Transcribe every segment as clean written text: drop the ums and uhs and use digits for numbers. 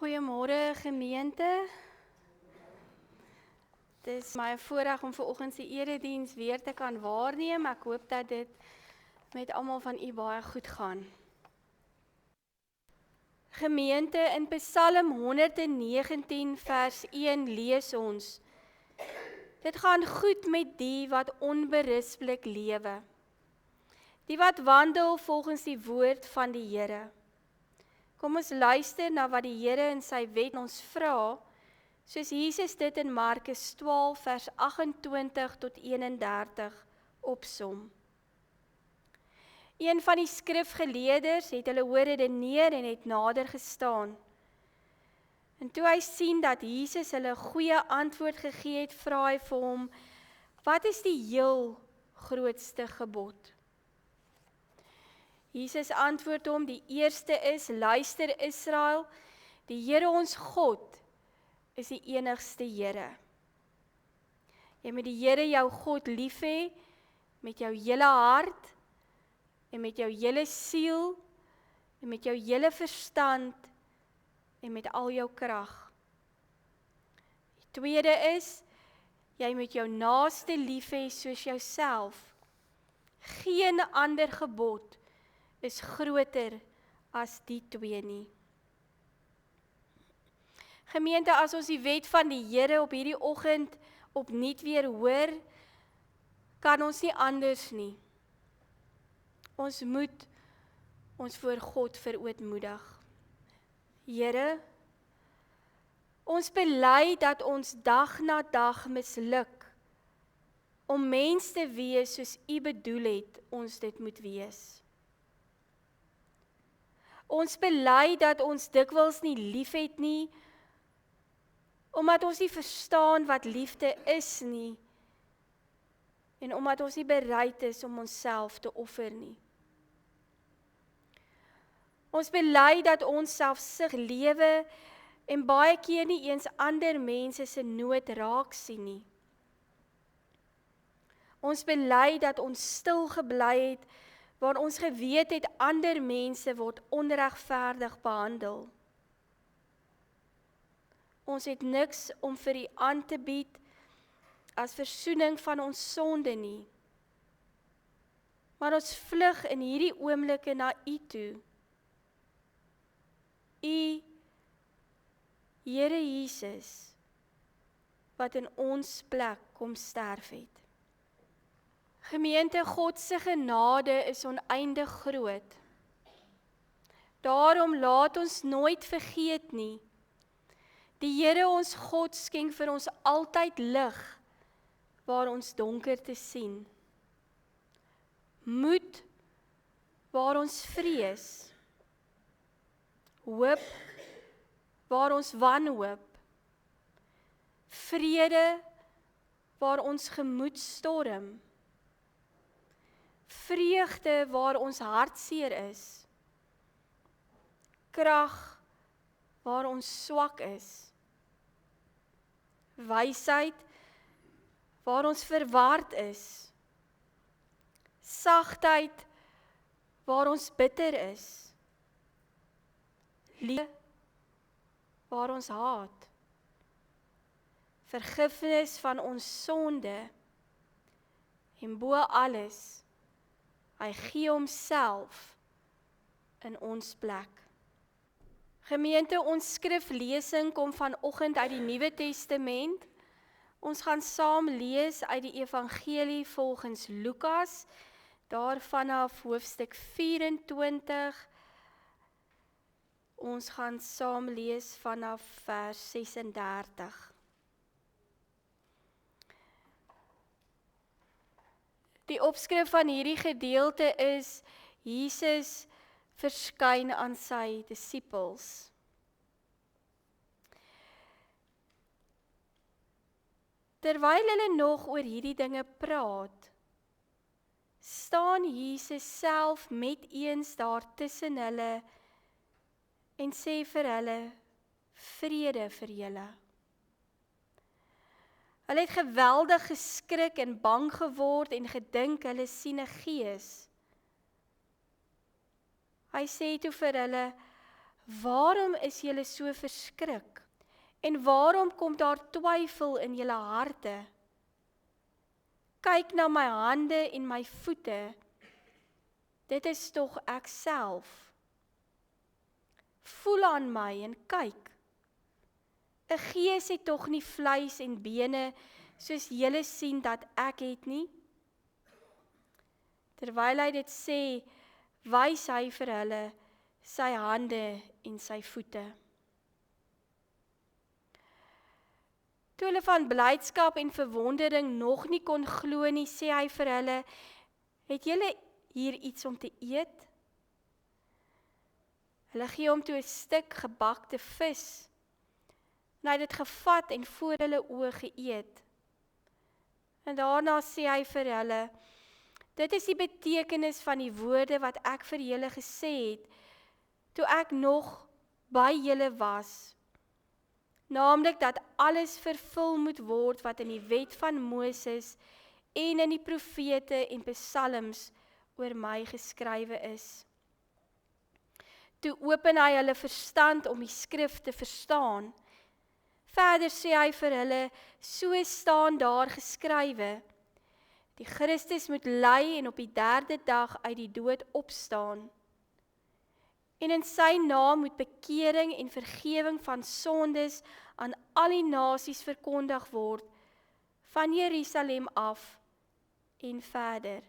Goeiemôre gemeente. Dit is my voorreg om vanoggend se erediens weer te kan waarneem. Ek hoop dat dit met almal van u baie goed gaan. Gemeente, in Psalm 119 vers 1 lees ons: Dit gaan goed met die wat onberispelik lewe, die wat wandel volgens die woord van die Here. Kom ons luister na wat die Here in sy wet ons vra, soos Jesus dit in Markus 12 vers 28 tot 31 opsom. Een van die skrifgeleerders het hulle hoor redeneer en het nader gestaan. En toe hy sien dat Jesus hulle 'n goeie antwoord gegee het, vra hy vir hom: Wat is die heel grootste gebod? Jesus antwoord hom: Die eerste is: Luister Israel, die Here ons God is die enigste Here. Jy moet die Here jou God lief hê met jou hele hart en met jou hele siel en met jou hele verstand en met al jou krag. Die tweede is: jy moet jou naaste lief hê soos jouself. Geen ander gebod is groter as die twee nie. Gemeente, as ons die wet van die Here op hierdie oggend opnuut weer hoor, kan ons nie anders nie. Ons moet ons voor God verootmoedig. Here, ons bely dat ons dag na dag misluk om mens te wees soos U bedoel het ons dit moet wees. Ons bely dat ons dikwels nie liefhet nie, omdat ons nie verstaan wat liefde is nie, en omdat ons nie bereid is om onsself te offer nie. Ons bely dat ons selfsug lewe en baie keer nie eens ander mense se nood raak sien nie. Ons bely dat ons stil gebly het waar ons geweet het ander mense word onregverdig behandel. Ons het niks om vir U aan te bied as versoening van ons sonde nie. Maar ons vlug in hierdie oomblikke na U toe. U, Here Jesus, wat in ons plek kom sterf het. Gemeente, God se genade is oneindig groot. Daarom laat ons nooit vergeet nie. Die Here ons God skenk vir ons altyd lig waar ons donker te sien. Moed waar ons vrees. Hoop waar ons wanhoop. Vrede waar ons gemoed storm. Vreugde waar ons hartseer is. Krag waar ons swak is. Wysheid waar ons verward is. Sagtheid waar ons bitter is. Liefde waar ons haat. Vergifnis van ons sonde. En bo alles, hy gee homself in ons plek. Gemeente, ons skriflesing kom vanoggend uit die Nuwe Testament. Ons gaan saam lees uit die Evangelie volgens Lukas, daar vanaf hoofstuk 24. Ons gaan saam lees vanaf vers 36. Die opskrif van hierdie gedeelte is: Jesus verskyn aan sy disippels. Terwyl hulle nog oor hierdie dinge praat, staan Jesus self met eens daar tussen hulle en sê vir hulle: Vrede vir julle. Hulle het geweldig geskrik en bang geword en gedink hulle sien 'n gees. Hy sê toe vir hulle: Waarom is julle so verskrik? En waarom kom daar twyfel in julle harte? Kyk na my hande en my voete. Dit is tog ek self. Voel aan my en kyk. 'n Gees het tog nie vleis en bene soos julle sien dat ek het nie. Terwyl hy dit sê, wys hy vir hulle sy hande en sy voete. Toe hulle van blydskap en verwondering nog nie kon glo nie, sê hy vir hulle, het julle hier iets om te eet? Hulle gee hom toe 'n stuk gebakte vis, en hy het dit gevat en voor hulle oë geëet. En daarna sê hy vir hulle, dit is die betekenis van die woorde wat ek vir julle gesê het, toe ek nog by julle was, naamlik dat alles vervul moet word wat in die wet van Moses en in die profete en psalms oor my geskrywe is. Toe open hy hulle verstand om die skrif te verstaan. Verder sê hy vir hulle, so staan daar geskrywe, die Christus moet ly en op die 3de dag uit die dood opstaan. En in sy naam moet bekering en vergewing van sondes aan al die nasies verkondig word, van Jerusalem af en verder.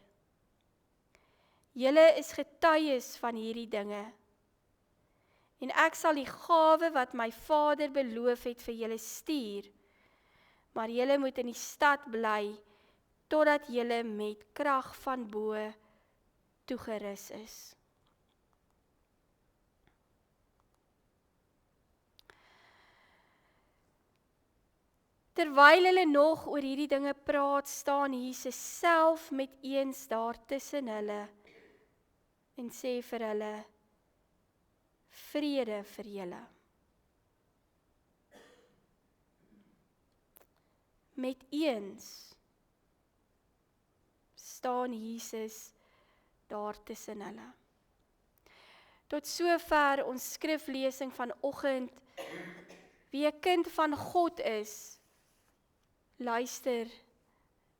Julle is getuies van hierdie dinge, en ek sal die gawe wat my Vader beloof het vir julle stuur, maar julle moet in die stad bly, totdat julle met krag van bo toegerus is. Terwyl hulle nog oor hierdie dinge praat, staan Jesus self met eens daar tussen hulle en sê vir hulle, vrede vir julle. Met eens staan Jesus daar tussen hulle. Tot sover ons skriflesing vanoggend. Wie 'n kind van God is, luister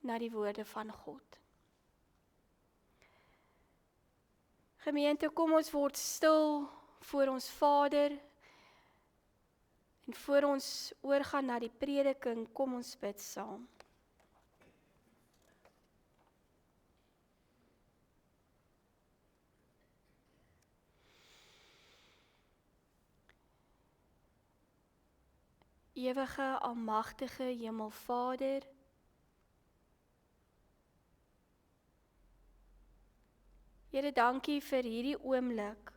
na die woorde van God. Gemeente, kom ons word stil voor ons Vader, en voor ons oorgaan na die prediking, kom ons bid saam. Ewige, almagtige Hemelvader, Here, dankie vir hierdie oomblik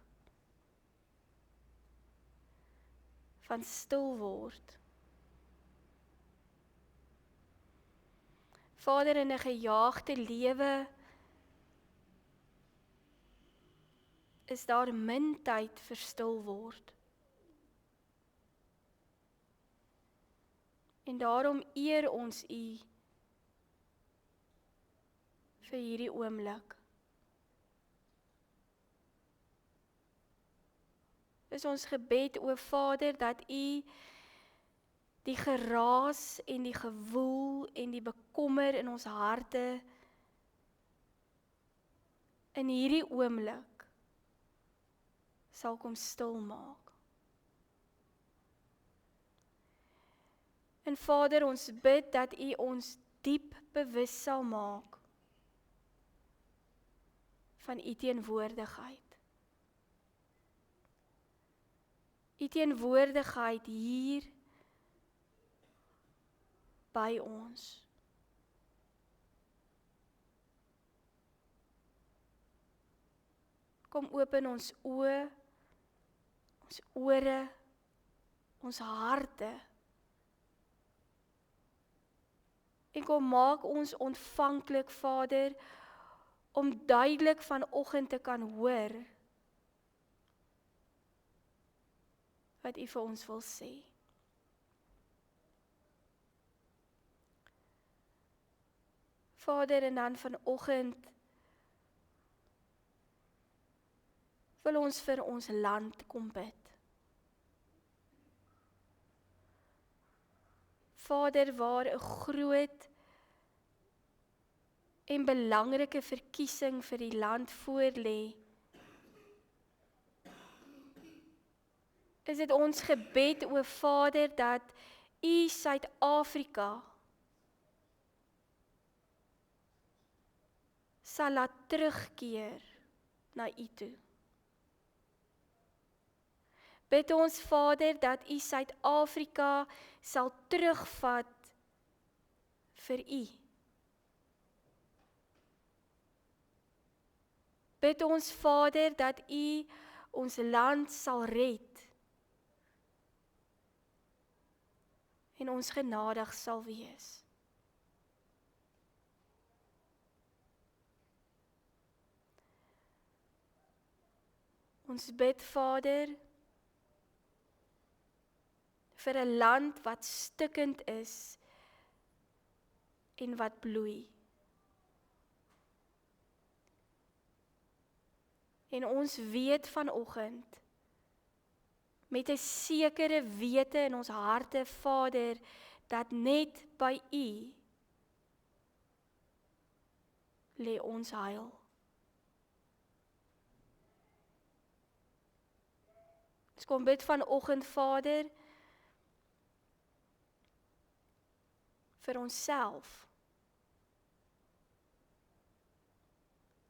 van stil word. Vader, in 'n gejaagde lewe is daar min tyd vir stil word. En daarom eer ons U vir hierdie oomblik. Is ons gebed, o Vader, dat U die geraas en die gewoel en die bekommer in ons harte in hierdie oomblik sal kom stil maak. En Vader, ons bid dat U ons diep bewus sal maak van U teenwoordigheid. U teenwoordigheid hier by ons. Kom open ons oë, ons ore, ons harte. En kom maak ons ontvanklik, Vader, om duidelik vanoggend te kan hoor wat U vir ons wil sê. Vader, en dan vanoggend wil ons vir ons land kom bid. Vader, waar 'n groot en belangrike verkiesing vir die land voorlê, is dit ons gebed, o Vader, dat U Suid-Afrika sal laat terugkeer na U toe. Bid ons Vader dat U Suid-Afrika sal terugvat vir U. Bid ons Vader dat U ons land sal red en ons genadig sal wees. Ons bid Vader vir 'n land wat stikkend is en wat bloei. En ons weet vanoggend met 'n sekere wete in ons harte, Vader, dat net by U lê ons heil. Ons kom bid vanoggend, Vader, vir onsself.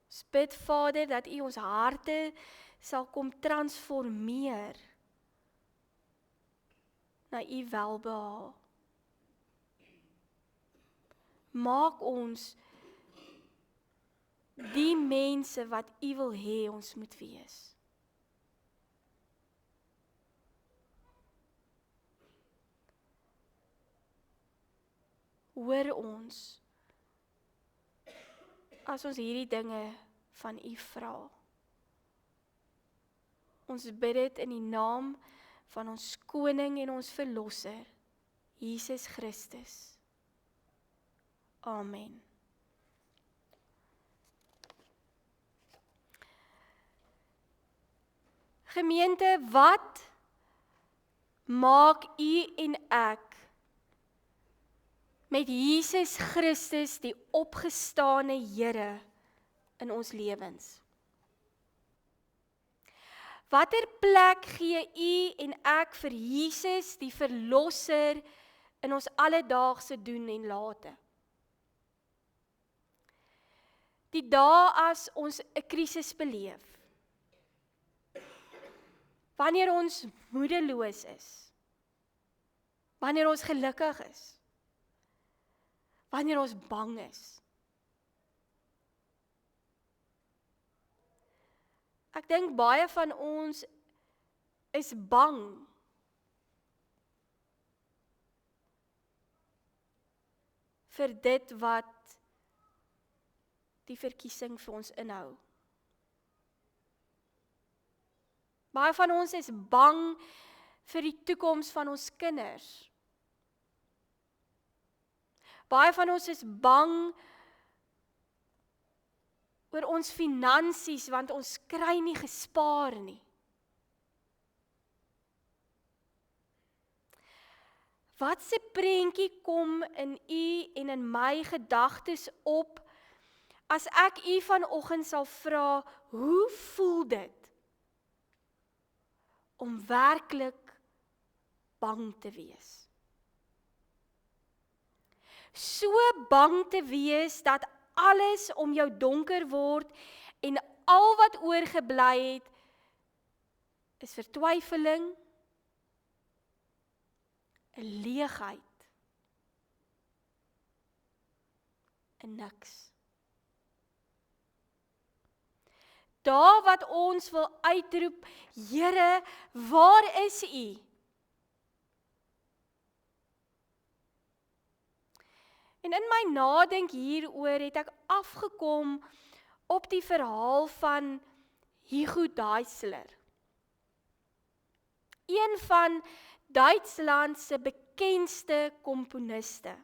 Ons bid, Vader, dat U ons harte sal kom transformeer na U welbehae. Maak ons die mense wat U wil hê ons moet wees. Hoor ons as ons hierdie dinge van U vra. Ons bid dit in die naam van ons koning en ons verlosser, Jesus Christus. Amen. Gemeente, wat maak U en ek met Jesus Christus, die opgestane Here, in ons lewens? Watter plek gee U en ek vir Jesus, die verlosser, in ons alledaagse doen en late? Die dae as ons 'n krisis beleef, wanneer ons moedeloos is, wanneer ons gelukkig is, wanneer ons bang is. Ek dink baie van ons is bang vir dit wat die verkiesing vir ons inhou. Baie van ons is bang vir die toekoms van ons kinders. Baie van ons is bang oor ons finansies, want ons kry nie gespaar nie. Wat se prentjie kom in U en in my gedagtes op, as ek U vanoggend sal vra, hoe voel dit om werklik bang te wees? So bang te wees dat alles om jou donker word en al wat oorgebly het is vertwyfeling, 'n leegheid, 'n niks. Daar wat ons wil uitroep, Here, waar is U? En in my nadink hieroor het ek afgekom op die verhaal van Hugo Daisler. Een van Duitsland se bekendste komponiste.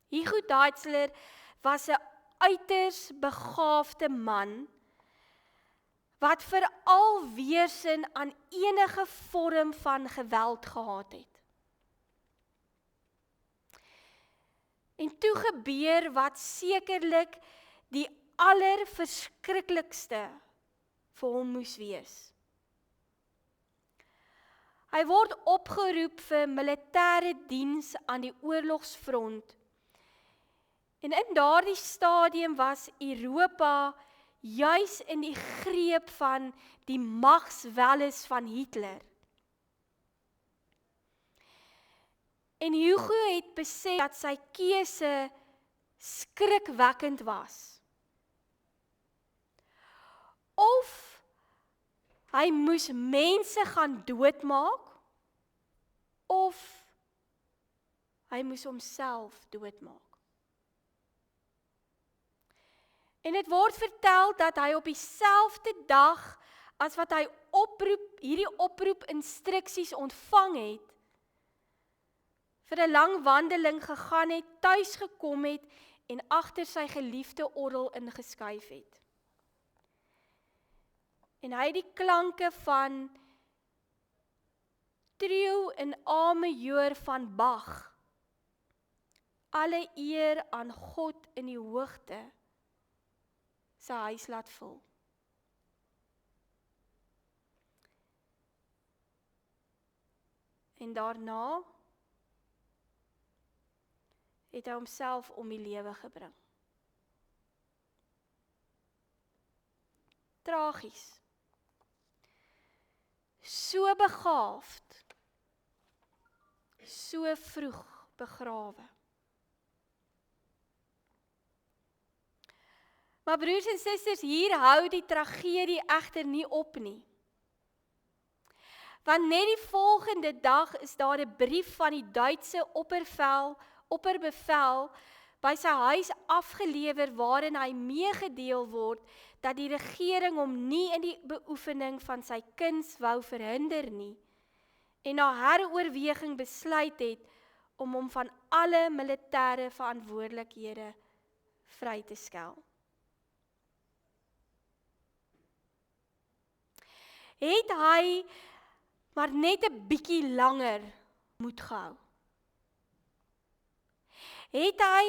Hugo Daisler was 'n uiters begaafde man wat veral weerstand aan enige vorm van geweld gehad het. En toe gebeur wat sekerlik die allerverskriklikste vir hom moes wees. Hy word opgeroep vir militêre diens aan die oorlogsfront. En in daardie stadium was Europa juis in die greep van die magswelles van Hitler. En Hugo het besef dat sy keuse skrikwekkend was. Of hy moes mense gaan doodmaak, of hy moes homself doodmaak. En dit word vertel dat hy op dieselfde dag as wat hy hierdie oproep instruksies ontvang het, vir 'n lang wandeling gegaan het, tuis gekom het en agter sy geliefde orgel ingeskuif het. En hy het die klanke van Trio in A majoor van Bach, alle eer aan God in die hoogte, sy huis laat vul. En daarna het hy homself om die lewe gebring. Tragies. So begaafd, so vroeg begrawe. Maar broers en susters, hier hou die tragedie egter nie op nie. Want net die volgende dag is daar 'n brief van die Duitse opperbevel by sy huis afgelewer waarin hy meegedeel word dat die regering hom nie in die beoefening van sy kuns wou verhinder nie en na heroorweging besluit het om hom van alle militêre verantwoordelikhede vry te stel. Het hy maar net 'n bietjie langer moed gehou. Het hy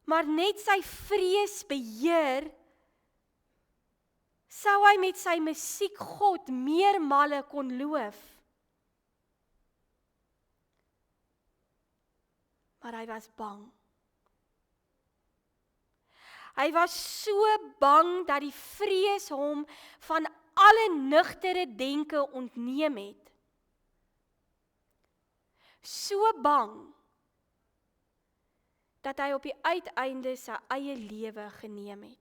maar net sy vrees beheer, sou hy met sy musiek God meer male kon loof. Maar hy was bang. Hy was so bang dat die vrees hom van alle nugtere denke ontneem het. So bang dat hy op die uiteinde sy eie lewe geneem het.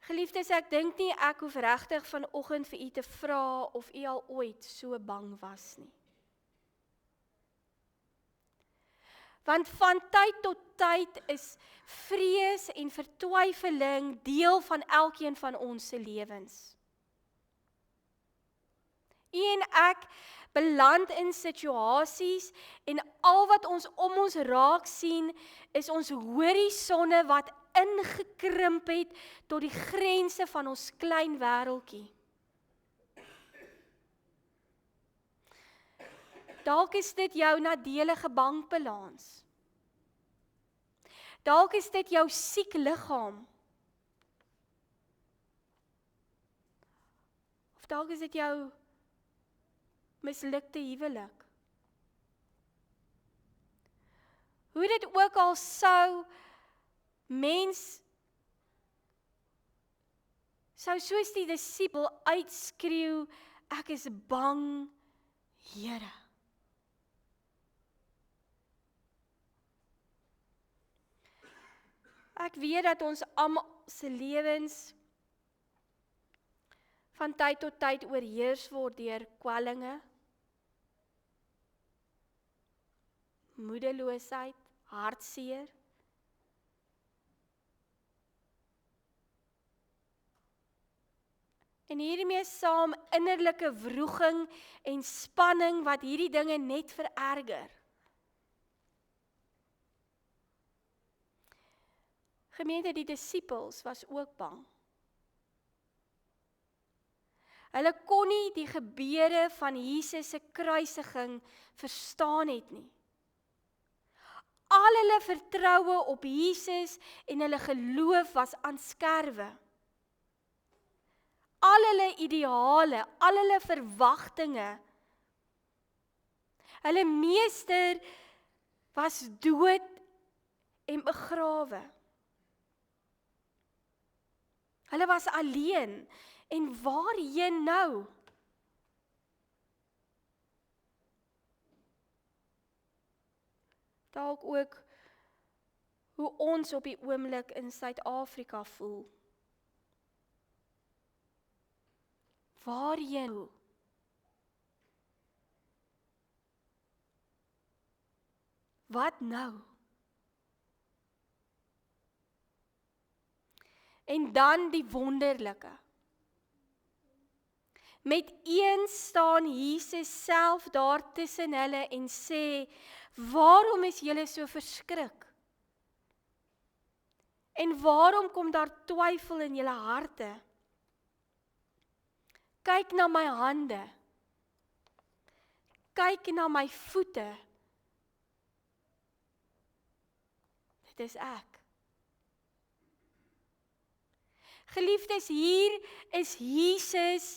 Geliefdes, ek dink nie ek hoef regtig vanoggend vir u te vra of u al ooit so bang was nie. Want van tyd tot tyd is vrees en vertwyfeling deel van elkeen van ons se lewens. U en ek beland in situasies en al wat ons om ons raak sien is ons horisonne wat ingekrimp het tot die grense van ons klein wêreltjie. Dalk is dit jou nadelige bankbalans. Dalk is dit jou siek liggaam. Of dalk is dit jou mislukte huwelik. Hoe dit ook al sou, mens sou soos die disipel uitskreeu, ek is bang, Here. Ek weet dat ons almal se lewens van tyd tot tyd oorheers word deur kwellinge, moedeloosheid, hartseer. En hiermee saam innerlike wroging en spanning wat hierdie dinge net vererger. Gemeente, die disippels was ook bang. Hulle kon nie die gebeure van Jesus se kruisiging verstaan het nie. Al hulle vertroue op Jesus en hulle geloof was aan skerwe. Al hulle ideale, al hulle verwagtinge, hulle meester was dood en begrawe. Hulle was alleen, en waarheen nou? Dalk ook hoe ons op die oomblik in Suid-Afrika voel. Waarheen? Wat nou? En dan die wonderlike. Met eens staan Jesus self daar tussen hulle en sê, waarom is julle so verskrik? En waarom kom daar twyfel in julle harte? Kyk na my hande. Kyk na my voete. Dit is ek. Geliefdes, hier is Jesus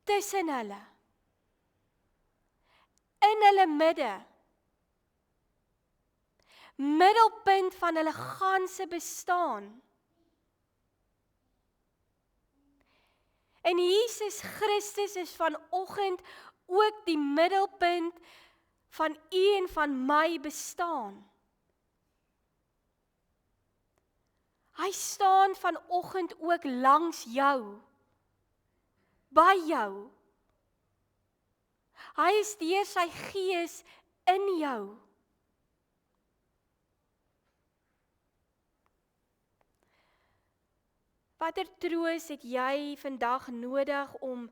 tussen hulle. In hulle midde. Middelpunt van hulle ganse bestaan. En Jesus Christus is vanoggend ook die middelpunt van u en van my bestaan. Hy staan vanoggend ook langs jou, by jou. Hy is deur sy Gees in jou. Watter troos het jy vandag nodig om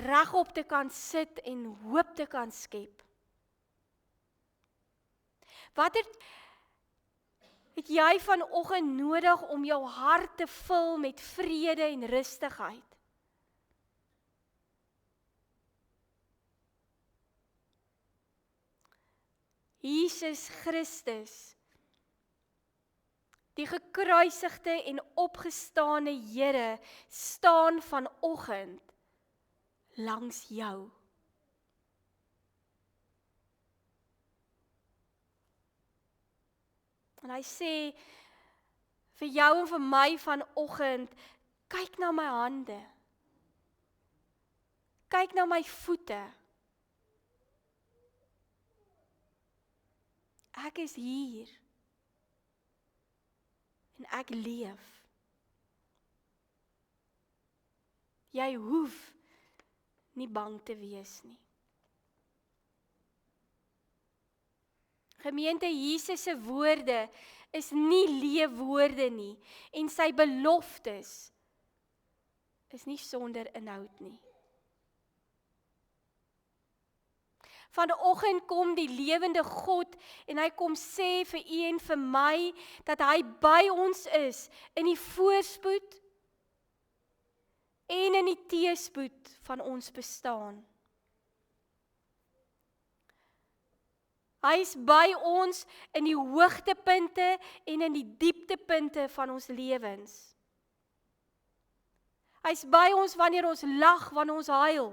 regop te kan sit en hoop te kan skep? Watter het jy vanoggend nodig om jou hart te vul met vrede en rustigheid? Jesus Christus, die gekruisigde en opgestane Here, staan vanoggend langs jou. En hy sê vir jou en vir my vanoggend, kyk na my hande. Kyk na my voete. Ek is hier. En ek leef. Jy hoef nie bang te wees nie. Gemeente, Jesus se woorde is nie leefwoorde nie en sy beloftes is nie sonder inhoud nie. Vanoggend kom die lewende God en hy kom sê vir u en vir my dat hy by ons is in die voorspoed en in die teëspoed van ons bestaan. Hy is by ons in die hoogtepunte en in die dieptepunte van ons lewens. Hy is by ons wanneer ons lag, wanneer ons huil.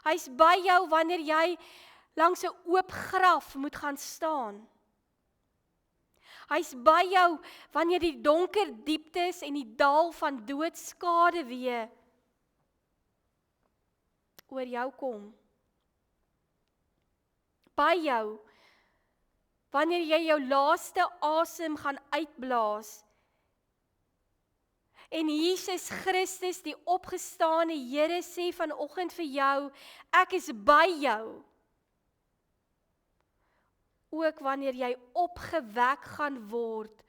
Hy is by jou wanneer jy langs 'n oop graf moet gaan staan. Hy is by jou wanneer die donker dieptes en die dal van doodskade weer oor jou kom. By jou, wanneer jy jou laaste asem gaan uitblaas, en Jesus Christus, die opgestane Here, sê vanoggend vir jou, ek is by jou, ook wanneer jy opgewek gaan word,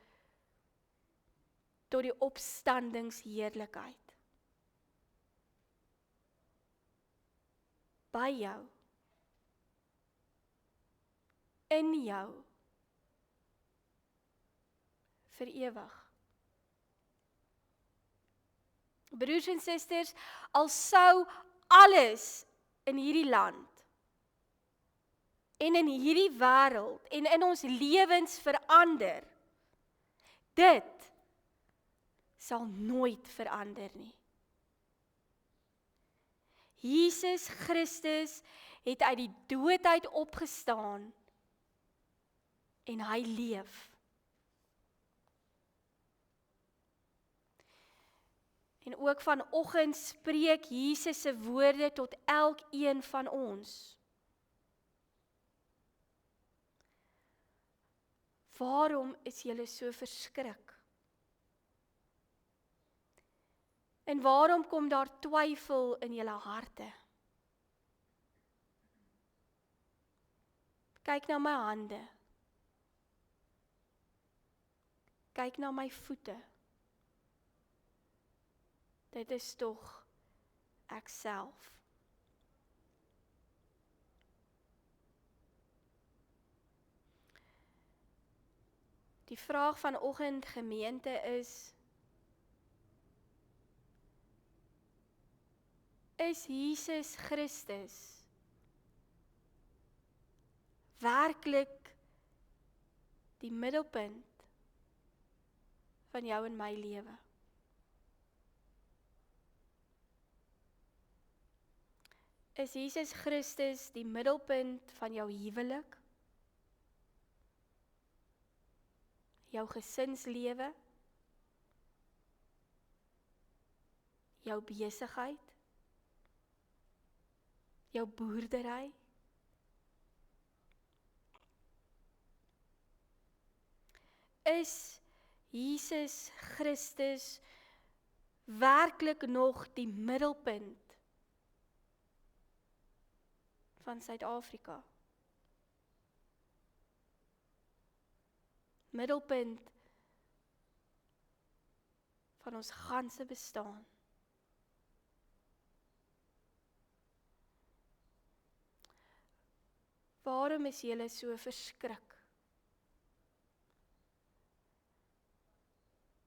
tot die opstandingsheerlikheid. By jou. In jou, vir ewig. Broers en susters, al sou alles in hierdie land en in hierdie wêreld en in ons lewens verander, dit sal nooit verander nie. Jesus Christus het uit die dood uit opgestaan en hy leef. En ook vanoggend spreek Jesus se woorde tot elkeen van ons. Waarom is julle so verskrik? En waarom kom daar twyfel in julle harte? Kyk na my hande. Kyk na my voete. Dit is tog ek self. Die vraag vanoggend gemeente is Jesus Christus werklik die middelpunt van jou en my lewe? Is Jesus Christus die middelpunt van jou huwelik? Jou gesinslewe? Jou besigheid? Jou boerdery? Is Jesus Christus werklik nog die middelpunt van Suid-Afrika? Middelpunt van ons ganse bestaan. Waarom is julle so verskrik?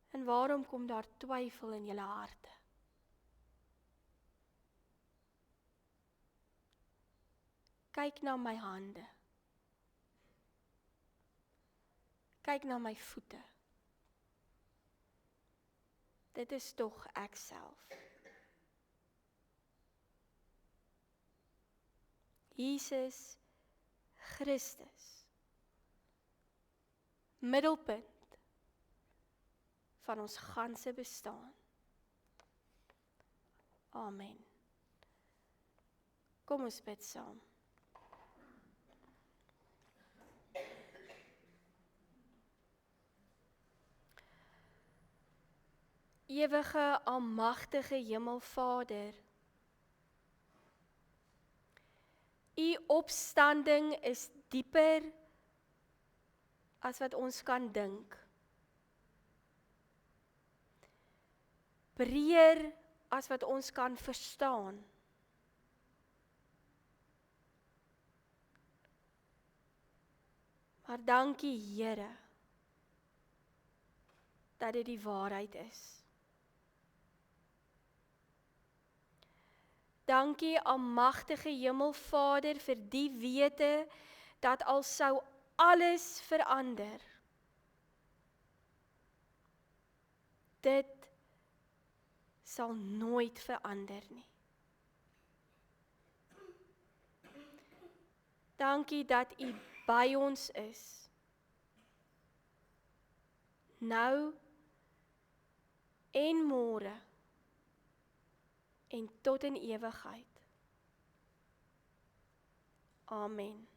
En waarom kom daar twyfel in julle harte? Kyk na my hande. Kyk na my voete. Dit is tog ek self. Jesus Christus, middelpunt van ons ganse bestaan. Amen. Kom ons bid saam. Ewige, almagtige Hemelvader, U opstanding is dieper as wat ons kan dink. Breër as wat ons kan verstaan. Maar dankie Here, dat dit die waarheid is. Dankie almagtige Hemelvader vir die wete dat al sou alles verander, dit sal nooit verander nie. Dankie dat U by ons is, nou en môre en tot in ewigheid. Amen.